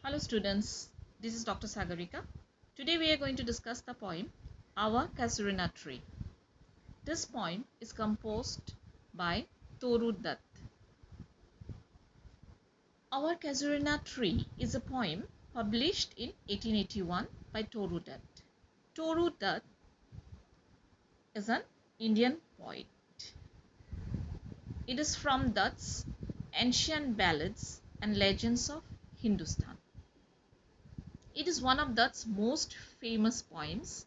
Hello students, this is Dr. Sagarika. Today we are going to discuss the poem Our Casuarina Tree. This poem is composed by Toru Dutt. Our Casuarina Tree is a poem published in 1881 by Toru Dutt. Toru Dutt is an Indian poet. It is from Dutt's Ancient Ballads and Legends of Hindustan. It is one of Dutt's most famous poems,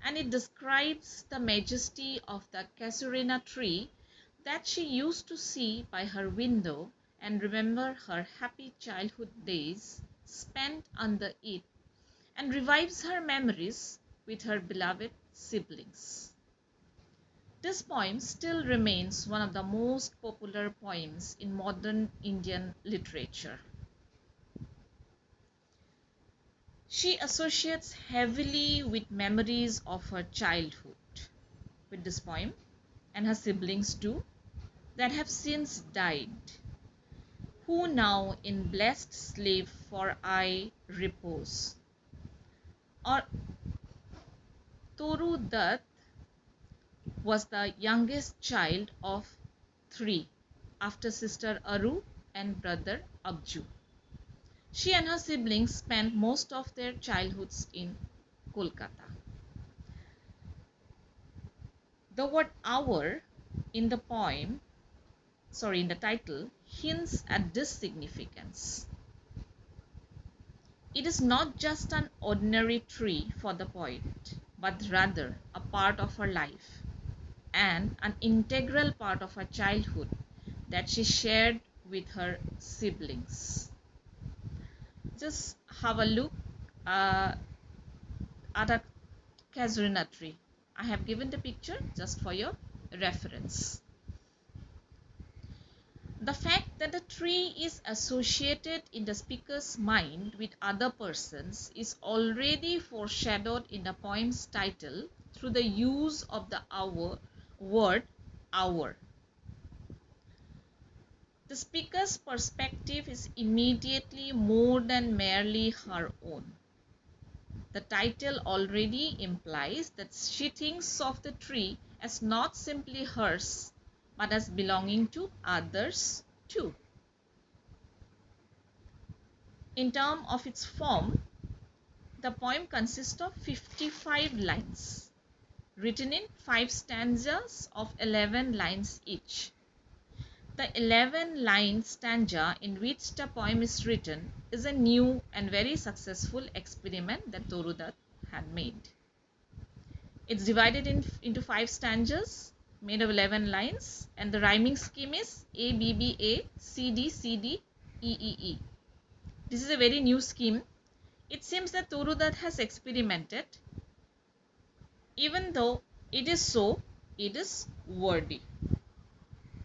and it describes the majesty of the casuarina tree that she used to see by her window and remember her happy childhood days spent under it, and revives her memories with her beloved siblings. This poem still remains one of the most popular poems in modern Indian literature. She associates heavily with memories of her childhood with this poem, and her siblings too, that have since died, who now in blessed sleep for aye repose. Or Toru Dutt was the youngest child of 3 after sister Aru and brother Abju. She and her siblings spent most of their childhoods in Kolkata. The word our in the title hints at this significance. It is not just an ordinary tree for the poet, but rather a part of her life and an integral part of her childhood that she shared with her siblings. Just have a look at a casuarina tree. I have given the picture just for your reference. The fact that the tree is associated in the speaker's mind with other persons is already foreshadowed in the poem's title through the use of the word our. The speaker's perspective is immediately more than merely her own. The title already implies that she thinks of the tree as not simply hers, but as belonging to others too. In terms of its form, the poem consists of 55 lines, written in 5 stanzas of 11 lines each. The 11-line stanza in which the poem is written is a new and very successful experiment that Toru Dutt had made. It's divided into 5 stanzas made of 11 lines, and the rhyming scheme is A, B, B, A, C, D, C, D, E, E, E. This is a very new scheme. It seems that Toru Dutt has experimented. Even though it is so, it is wordy.